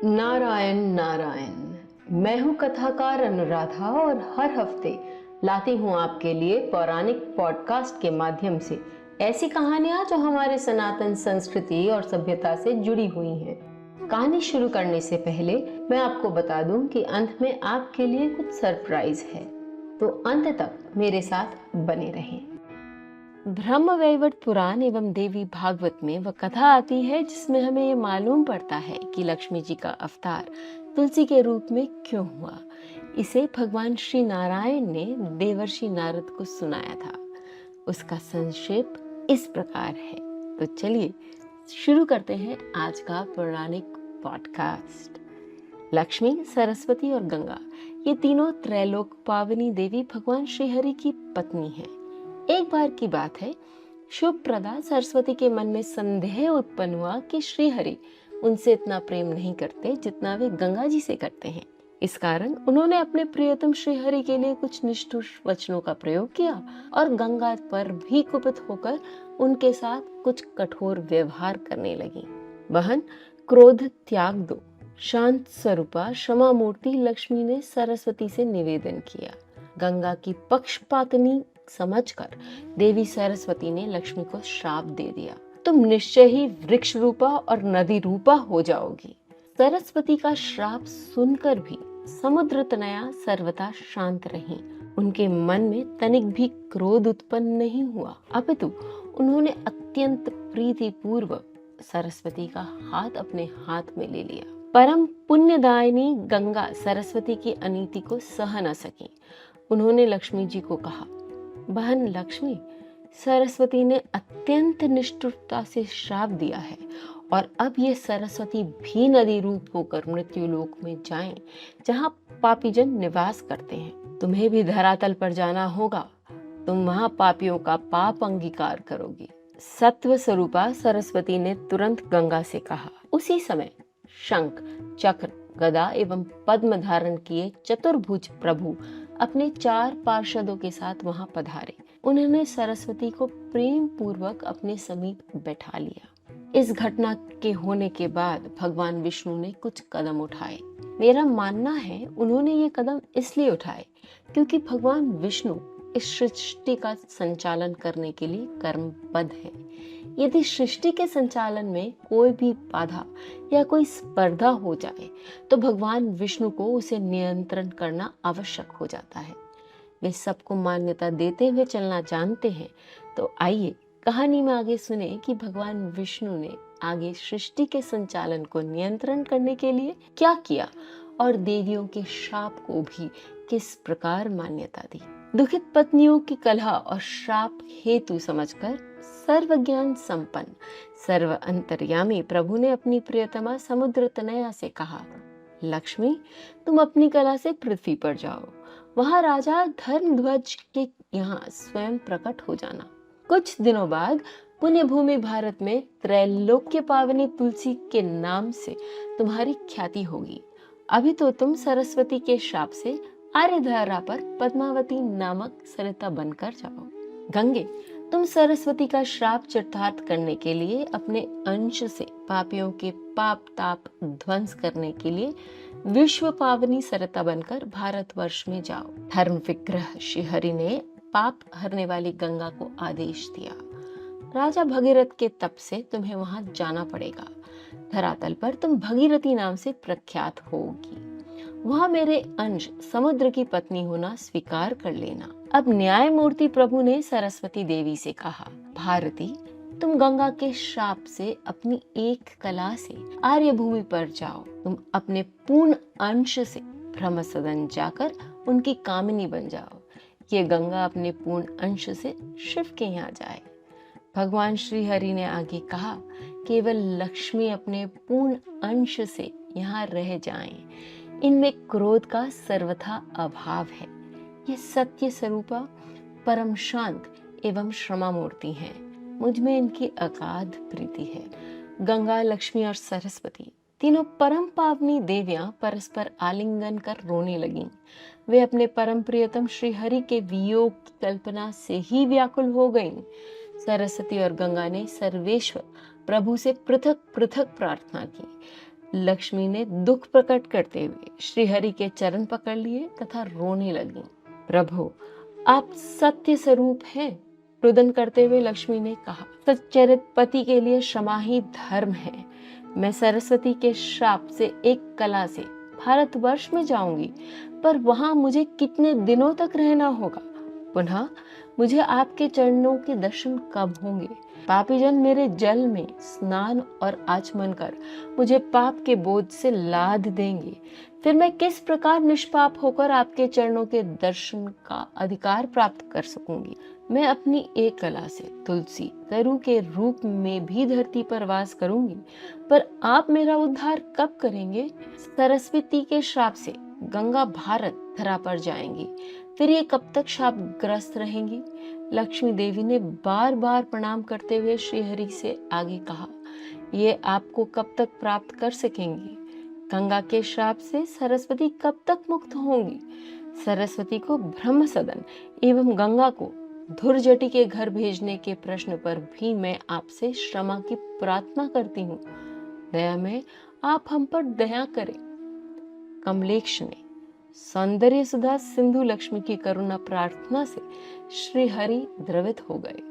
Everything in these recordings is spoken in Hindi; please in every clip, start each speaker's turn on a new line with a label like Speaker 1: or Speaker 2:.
Speaker 1: नारायण नारायण। मैं हूँ कथाकार अनुराधा और हर हफ्ते लाती हूँ आपके लिए पौराणिक पॉडकास्ट के माध्यम से ऐसी कहानियाँ जो हमारे सनातन संस्कृति और सभ्यता से जुड़ी हुई हैं। कहानी शुरू करने से पहले मैं आपको बता दूं कि अंत में आपके लिए कुछ सरप्राइज है, तो अंत तक मेरे साथ बने रहें। ब्रह्म वैवर्त पुराण एवं देवी भागवत में वह कथा आती है जिसमें हमें ये मालूम पड़ता है कि लक्ष्मी जी का अवतार तुलसी के रूप में क्यों हुआ। इसे भगवान श्री नारायण ने देवर्षि नारद को सुनाया था। उसका संक्षेप इस प्रकार है। तो चलिए शुरू करते हैं आज का पौराणिक पॉडकास्ट। लक्ष्मी, सरस्वती और गंगा ये तीनों त्रैलोक पावनी देवी भगवान श्रीहरि की पत्नी हैं। एक बार की बात है, शुभ प्रदा सरस्वती के मन में संदेह उत्पन्न हुआ कि श्रीहरि उनसे इतना प्रेम नहीं करते जितना वे गंगा जी से करते हैं। इस कारण उन्होंने अपने प्रियतम श्रीहरि के लिए कुछ निष्ठुर वचनों का प्रयोग किया और गंगा पर भी कुपित होकर उनके साथ कुछ कठोर व्यवहार करने लगी। बहन, क्रोध त्याग दो। शांत स्वरूपा क्षमा मूर्ति लक्ष्मी ने सरस्वती से निवेदन किया। गंगा की पक्षपातनी समझकर देवी सरस्वती ने लक्ष्मी को श्राप दे दिया, तुम निश्चय ही वृक्ष रूपा और नदी रूपा हो जाओगी। सरस्वती का श्राप सुनकर भी समुद्र तनया सर्वथा शांत रही। उनके मन में तनिक भी क्रोध उत्पन्न नहीं हुआ, अपितु उन्होंने अत्यंत प्रीति पूर्वक सरस्वती का हाथ अपने हाथ में ले लिया। परम पुण्यदायिनी गंगा सरस्वती की अनीति को सह न सकी। उन्होंने लक्ष्मी जी को कहा, बहन लक्ष्मी, सरस्वती ने अत्यंत निष्ठुरता से श्राप दिया है और अब ये सरस्वती भी नदी रूप होकर मृत्यु लोक में जाएं, जहां पापीजन निवास करते हैं। तुम्हें भी धरातल पर जाना होगा, तुम वहां पापियों का पाप अंगीकार करोगी। सत्व स्वरूपा सरस्वती ने तुरंत गंगा से कहा। उसी समय शंख, चक्र, गदा एवं पद्म धारण किए चतुर्भुज प्रभु अपने 4 पार्षदों के साथ वहां पधारे। उन्होंने सरस्वती को प्रेम पूर्वक अपने समीप बैठा लिया। इस घटना के होने के बाद भगवान विष्णु ने कुछ कदम उठाए। मेरा मानना है उन्होंने ये कदम इसलिए उठाए क्योंकि भगवान विष्णु इस सृष्टि का संचालन करने के लिए कर्मबद्ध है। यदि सृष्टि के संचालन में कोई भी बाधा या कोई स्पर्धा हो जाए तो भगवान विष्णु को उसे नियंत्रण करना आवश्यक हो जाता है। वे सबको मान्यता देते हुए चलना जानते हैं। तो आइए कहानी में आगे सुने कि भगवान विष्णु ने आगे सृष्टि के संचालन को नियंत्रण करने के लिए क्या किया और देवियों के शाप को भी किस प्रकार मान्यता दी। दुखित पत्नियों की कलह और श्राप हेतु समझकर सर्वज्ञान संपन्न सर्व अंतर्यामी प्रभु ने अपनी प्रियतमा समुद्र तनया से कहा, लक्ष्मी, तुम अपनी कला से पृथ्वी पर जाओ। वहां राजा धर्मध्वज के यहाँ स्वयं प्रकट हो जाना। कुछ दिनों बाद पुण्य भूमि भारत में त्रैलोक्य पावनी तुलसी के नाम से तुम्हारी ख्याति होगी। अभी तो तुम सरस्वती के श्राप से आर्यधारा पर पद्मावती नामक सरिता बनकर जाओ। गंगे, तुम सरस्वती का श्राप चरितार्थ करने के लिए अपने अंश से पापियों के पाप ताप ध्वंस करने के लिए विश्व पावनी सरिता बनकर भारतवर्ष में जाओ। धर्म विग्रह श्रीहरि ने पाप हरने वाली गंगा को आदेश दिया। राजा भगीरथ के तप से तुम्हें वहां जाना पड़ेगा। धरातल पर तुम भगीरथी नाम से प्रख्यात होगी। वहां मेरे अंश समुद्र की पत्नी होना स्वीकार कर लेना। अब न्यायमूर्ति प्रभु ने सरस्वती देवी से कहा, भारती, तुम गंगा के श्राप से अपनी एक कला से आर्य भूमि पर जाओ। तुम अपने पूर्ण अंश से ब्रह्म सदन जाकर उनकी कामिनी बन जाओ। ये गंगा अपने पूर्ण अंश से शिव के यहाँ जाए। भगवान श्री हरि ने आगे कहा, केवल लक्ष्मी अपने पूर्ण अंश से यहाँ रह जाएं। इनमें क्रोध का सर्वथा अभाव है। ये सत्य स्वरूपा परम शांत एवं क्षमा मूर्ति हैं। मुझ में इनकी अगाध प्रीति है। गंगा, लक्ष्मी और सरस्वती तीनों परम पावनी देवियां परस्पर आलिंगन कर रोने लगीं। वे अपने परम प्रियतम श्री हरि के वियोग की कल्पना से ही व्याकुल हो गईं। सरस्वती और गंगा ने सर्वेश्वर प्रभु से पृथक पृथक प्रार्थना की। लक्ष्मी ने दुख प्रकट करते हुए श्रीहरि के चरण पकड़ लिए तथा रोने लगी। प्रभु, आप सत्य स्वरूप हैं। रुदन करते हुए लक्ष्मी ने कहा, सच्चरित पति के लिए क्षमा ही धर्म है। मैं सरस्वती के श्राप से एक कला से भारतवर्ष में जाऊंगी, पर वहां मुझे कितने दिनों तक रहना होगा? पुनः मुझे आपके चरणों के दर्शन कब होंगे? पापीजन मेरे जल में स्नान और आचमन कर मुझे पाप के बोझ से लाद देंगे। फिर मैं किस प्रकार निष्पाप होकर आपके चरणों के दर्शन का अधिकार प्राप्त कर सकूंगी? मैं अपनी एक कला से तुलसी तरु के रूप में भी धरती पर वास करूंगी, पर आप मेरा उद्धार कब करेंगे? सरस्वती के श्राप से गंगा भारत धरा पर जाएंगी, फिर ये कब तक शापग्रस्त रहेंगी? लक्ष्मी देवी ने बार बार प्रणाम करते हुए श्रीहरि से आगे कहा, ये आपको कब तक प्राप्त कर सकेंगी? गंगा के श्राप से सरस्वती कब तक मुक्त होंगी? सरस्वती को ब्रह्म सदन एवं गंगा को धुरजटी के घर भेजने के प्रश्न पर भी मैं आपसे क्षमा की प्रार्थना करती हूँ। दया में आप हम पर दया करें। कमलेक्ष ने सौंदर्य सुधा सिंधु लक्ष्मी की करुणा प्रार्थना से श्री हरि द्रवित हो गए।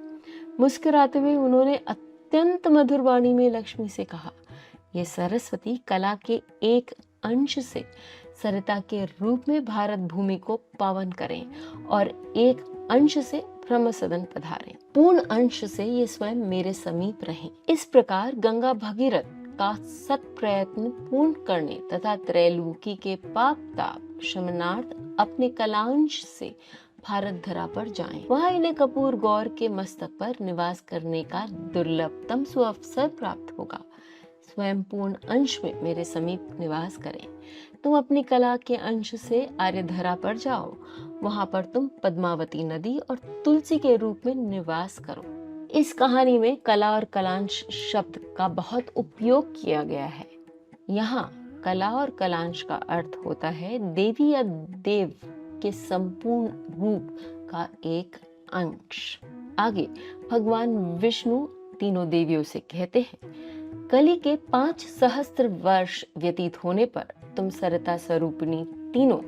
Speaker 1: मुस्कुराते हुए उन्होंने अत्यंत मधुर वाणी में लक्ष्मी से कहा, ये सरस्वती कला के एक अंश से सरिता के रूप में भारत भूमि को पावन करें और एक अंश से ब्रह्म सदन पधारें। पूर्ण अंश से ये स्वयं मेरे समीप रहें। इस प्रकार गंगा भगीरथ का सत प्रयत्न पूर्ण करने तथा त्रैलोकी के पाप ताप शमनार्थ अपने कलांश से भारत धरा पर जाएं। वहां इन्हें कपूर गौर के मस्तक पर निवास करने का दुर्लभतम सुअवसर प्राप्त होगा। स्वयं पूर्ण अंश में मेरे समीप निवास करें। तुम अपनी कला के अंश से आर्यधरा पर जाओ। वहां पर तुम पद्मावती नदी और तुलसी के रूप में निवास करो। इस कहानी में कला और कलांश शब्द का बहुत उपयोग किया गया है। यहाँ कला और कलांश का अर्थ होता है देवी या देव के संपूर्ण रूप का एक अंश। आगे भगवान विष्णु तीनों देवियों से कहते हैं, कली के 5 सहस्त्र वर्ष व्यतीत होने पर तुम सरिता स्वरूपिणी तीनों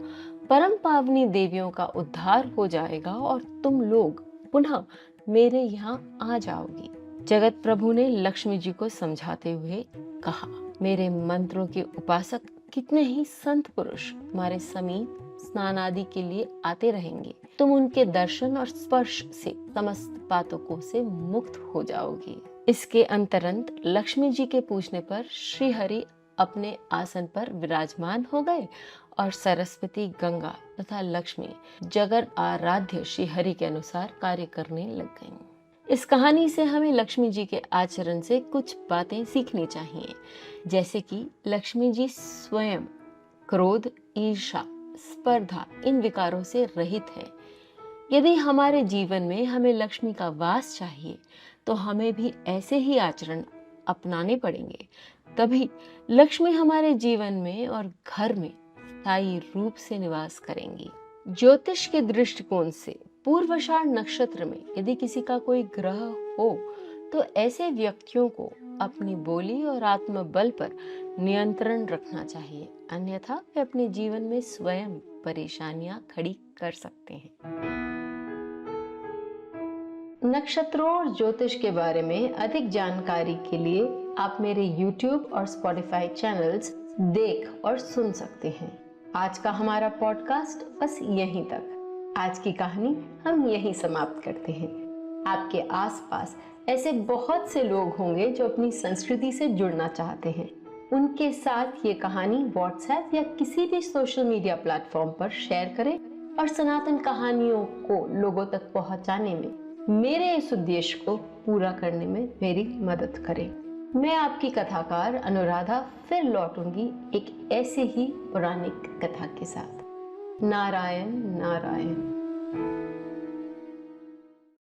Speaker 1: परम पावनी देवियों का उद्धार हो जाएगा और तुम लोग पुनः मेरे यहाँ आ जाओगी। जगत प्रभु ने लक्ष्मी जी को समझाते हुए कहा, मेरे मंत्रों के उपासक कितने ही संत पुरुष तुम्हारे समीप स्नान आदि के लिए आते रहेंगे। तुम उनके दर्शन और स्पर्श से समस्त पातकों से मुक्त हो जाओगी। इसके अंतरंत लक्ष्मी जी के पूछने पर श्री हरि अपने आसन पर विराजमान हो गए और सरस्वती, गंगा तथा लक्ष्मी जगत आराध्य श्री हरि के अनुसार कार्य करने लग गईं। इस कहानी से हमें लक्ष्मी जी के आचरण से कुछ बातें सीखनी चाहिए, जैसे कि लक्ष्मी जी स्वयं क्रोध, ईर्ष्या, स्पर्धा इन विकारों से रहित है। यदि हमारे जीवन में हमें लक्ष्मी का वास चाहिए तो हमें भी ऐसे ही आचरण अपनाने पड़ेंगे, तभी लक्ष्मी हमारे जीवन में और घर में स्थायी रूप से निवास करेंगी। ज्योतिष के दृष्टिकोण से पूर्वाषाढ़ नक्षत्र में यदि किसी का कोई ग्रह हो तो ऐसे व्यक्तियों को अपनी बोली और आत्मबल पर नियंत्रण रखना चाहिए, अन्यथा वे अपने जीवन में स्वयं परेशानियां खड़ी कर सकते हैं। नक्षत्रों और ज्योतिष के बारे में अधिक जानकारी के लिए आप मेरे YouTube और Spotify चैनल्स देख और सुन सकते हैं। आज का हमारा पॉडकास्ट बस यहीं तक। आज की कहानी हम यहीं समाप्त करते हैं। आपके आसपास ऐसे बहुत से लोग होंगे जो अपनी संस्कृति से जुड़ना चाहते हैं। उनके साथ ये कहानी WhatsApp या किसी भी सोशल मीडिया प्लेटफॉर्म पर शेयर करें और सनातन कहानियों को लोगों तक पहुंचाने में मेरे इस उद्देश्य को पूरा करने में मेरी मदद करें। मैं आपकी कथाकार अनुराधा फिर लौटूंगी एक ऐसे ही पौराणिक कथा के साथ। नारायण नारायण।